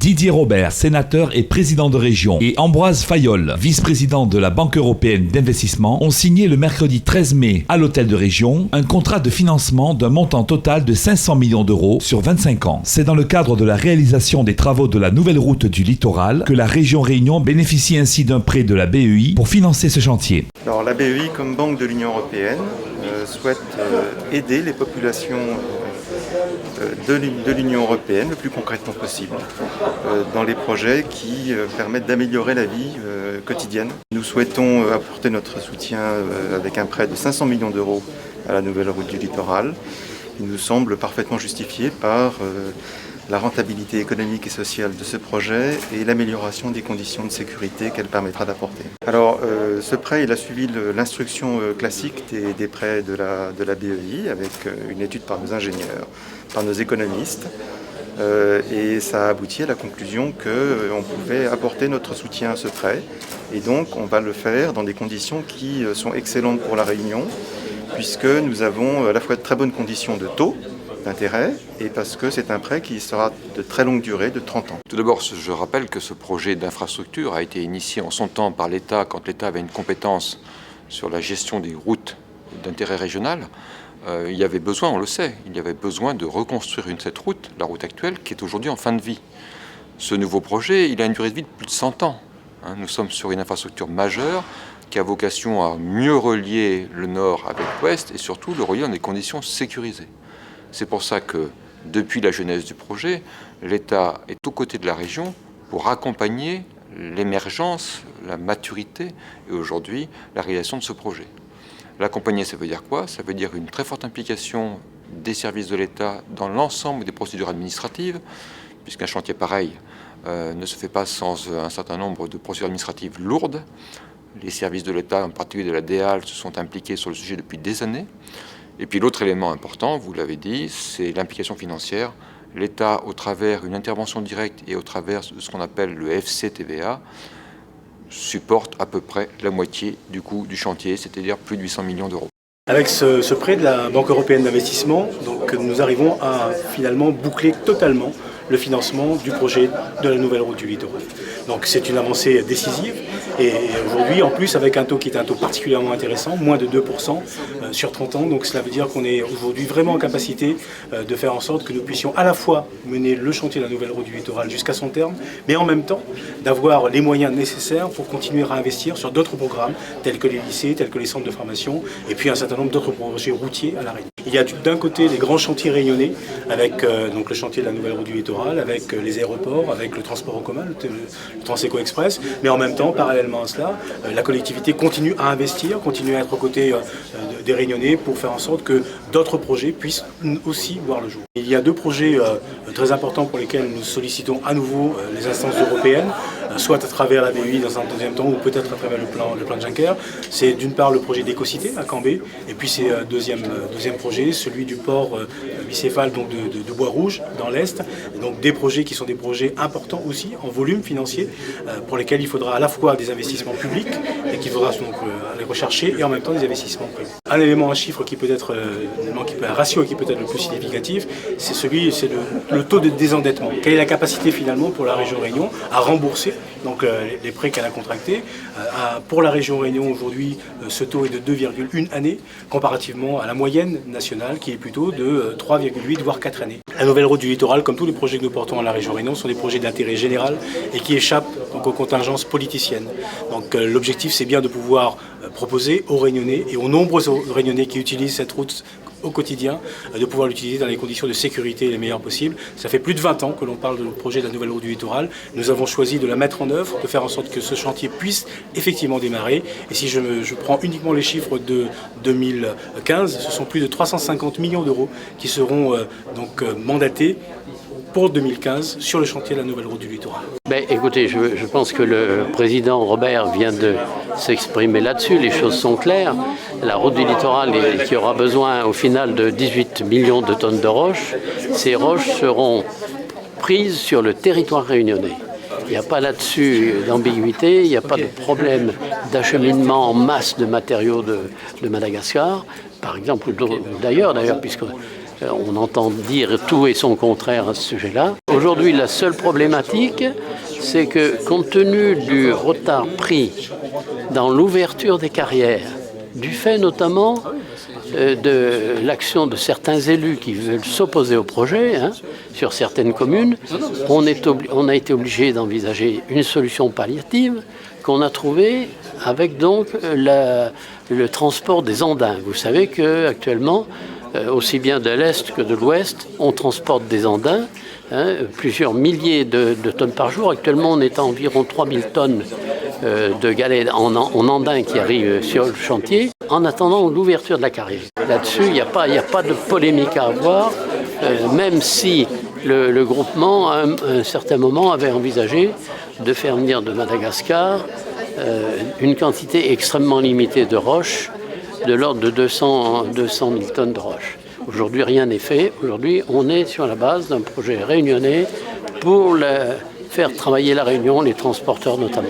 Didier Robert, sénateur et président de région, et Ambroise Fayolle, vice-président de la Banque européenne d'investissement, ont signé le mercredi 13 mai à l'hôtel de région un contrat de financement d'un montant total de 500 millions d'euros sur 25 ans. C'est dans le cadre de la réalisation des travaux de la nouvelle route du littoral que la région Réunion bénéficie ainsi d'un prêt de la BEI pour financer ce chantier. Alors la BEI, comme banque de l'Union européenne, souhaite aider les populations de l'Union européenne le plus concrètement possible dans les projets qui permettent d'améliorer la vie quotidienne. Nous souhaitons apporter notre soutien avec un prêt de 500 millions d'euros à la nouvelle route du littoral. Il nous semble parfaitement justifié par la rentabilité économique et sociale de ce projet et l'amélioration des conditions de sécurité qu'elle permettra d'apporter. Alors ce prêt, il a suivi l'instruction classique des prêts de la BEI avec une étude par nos ingénieurs, par nos économistes et ça a abouti à la conclusion qu'on pouvait apporter notre soutien à ce prêt et donc on va le faire dans des conditions qui sont excellentes pour la Réunion puisque nous avons à la fois de très bonnes conditions de taux d'intérêt et parce que c'est un prêt qui sera de très longue durée, de 30 ans. Tout d'abord, je rappelle que ce projet d'infrastructure a été initié en son temps par l'État quand l'État avait une compétence sur la gestion des routes d'intérêt régional. Il y avait besoin, on le sait, il y avait besoin de reconstruire cette route, la route actuelle, qui est aujourd'hui en fin de vie. Ce nouveau projet, il a une durée de vie de plus de 100 ans. Nous sommes sur une infrastructure majeure qui a vocation à mieux relier le nord avec l'ouest et surtout le relier dans des conditions sécurisées. C'est pour ça que, depuis la genèse du projet, l'État est aux côtés de la région pour accompagner l'émergence, la maturité et aujourd'hui la réalisation de ce projet. L'accompagner, ça veut dire quoi? Ça veut dire une très forte implication des services de l'État dans l'ensemble des procédures administratives, puisqu'un chantier pareil ne se fait pas sans un certain nombre de procédures administratives lourdes. Les services de l'État, en particulier de la DEAL, se sont impliqués sur le sujet depuis des années. Et puis l'autre élément important, vous l'avez dit, c'est l'implication financière. L'État, au travers d'une intervention directe et au travers de ce qu'on appelle le FCTVA, supporte à peu près la moitié du coût du chantier, c'est-à-dire plus de 800 millions d'euros. Avec ce prêt de la Banque européenne d'investissement, donc, nous arrivons à finalement boucler totalement le financement du projet de la nouvelle route du littoral. Donc c'est une avancée décisive et aujourd'hui en plus avec un taux qui est un taux particulièrement intéressant, moins de 2% sur 30 ans, donc cela veut dire qu'on est aujourd'hui vraiment en capacité de faire en sorte que nous puissions à la fois mener le chantier de la nouvelle route du littoral jusqu'à son terme, mais en même temps d'avoir les moyens nécessaires pour continuer à investir sur d'autres programmes tels que les lycées, tels que les centres de formation et puis un certain nombre d'autres projets routiers à la Réunion. Il y a d'un côté les grands chantiers réunionnais avec donc le chantier de la nouvelle route du littoral, avec les aéroports, avec le transport en commun, le Transeco Express, mais en même temps, parallèlement à cela, la collectivité continue à investir, continue à être aux côtés des Réunionnais pour faire en sorte que d'autres projets puissent aussi voir le jour. Il y a deux projets très importants pour lesquels nous sollicitons à nouveau les instances européennes, soit à travers la BEI dans un deuxième temps ou peut-être à travers le plan de Juncker. C'est d'une part le projet d'Écocité à Cambé, et puis c'est deuxième projet, celui du port bicéphale donc de Bois-Rouge dans l'Est. Donc des projets qui sont des projets importants aussi en volume financier pour lesquels il faudra à la fois des investissements publics et qu'il faudra donc aller rechercher et en même temps des investissements privés. Un élément, un chiffre qui peut être, un ratio qui peut être le plus significatif, c'est le taux de désendettement. Quelle est la capacité finalement pour la région Réunion à rembourser donc les prêts qu'elle a contractés. Pour la région Réunion aujourd'hui, ce taux est de 2,1 années comparativement à la moyenne nationale qui est plutôt de 3,8 voire 4 années. La nouvelle route du littoral, comme tous les projets que nous portons à la région Réunion, sont des projets d'intérêt général et qui échappent donc aux contingences politiciennes. Donc l'objectif c'est bien de pouvoir proposer aux Réunionnais et aux nombreux Réunionnais qui utilisent cette route au quotidien, de pouvoir l'utiliser dans les conditions de sécurité les meilleures possibles. Ça fait plus de 20 ans que l'on parle de projet de la nouvelle route du littoral. Nous avons choisi de la mettre en œuvre, de faire en sorte que ce chantier puisse effectivement démarrer. Et si je prends uniquement les chiffres de 2015, ce sont plus de 350 millions d'euros qui seront mandatés pour 2015 sur le chantier de la nouvelle route du littoral. Écoutez, je pense que le président Robert vient de s'exprimer là-dessus. Les choses sont claires. La route du littoral qui aura besoin au final de 18 millions de tonnes de roches. Ces roches seront prises sur le territoire réunionnais. Il n'y a pas là-dessus d'ambiguïté, il n'y a pas de problème d'acheminement en masse de matériaux de Madagascar, par exemple, d'ailleurs, puisque On entend dire tout et son contraire à ce sujet-là. Aujourd'hui, la seule problématique, c'est que compte tenu du retard pris dans l'ouverture des carrières, du fait notamment de l'action de certains élus qui veulent s'opposer au projet sur certaines communes, on a été obligé d'envisager une solution palliative qu'on a trouvée avec donc le transport des andins. Vous savez qu'actuellement, aussi bien de l'Est que de l'Ouest, on transporte des andins, plusieurs milliers de tonnes par jour. Actuellement, on est à environ 3000 tonnes de galets en andins qui arrivent sur le chantier, en attendant l'ouverture de la carrière. Là-dessus, il n'y a pas de polémique à avoir, même si le groupement, à un certain moment, avait envisagé de faire venir de Madagascar une quantité extrêmement limitée de roches, de l'ordre de 200 000 tonnes de roches. Aujourd'hui, rien n'est fait. Aujourd'hui, on est sur la base d'un projet réunionnais pour faire travailler la Réunion, les transporteurs notamment.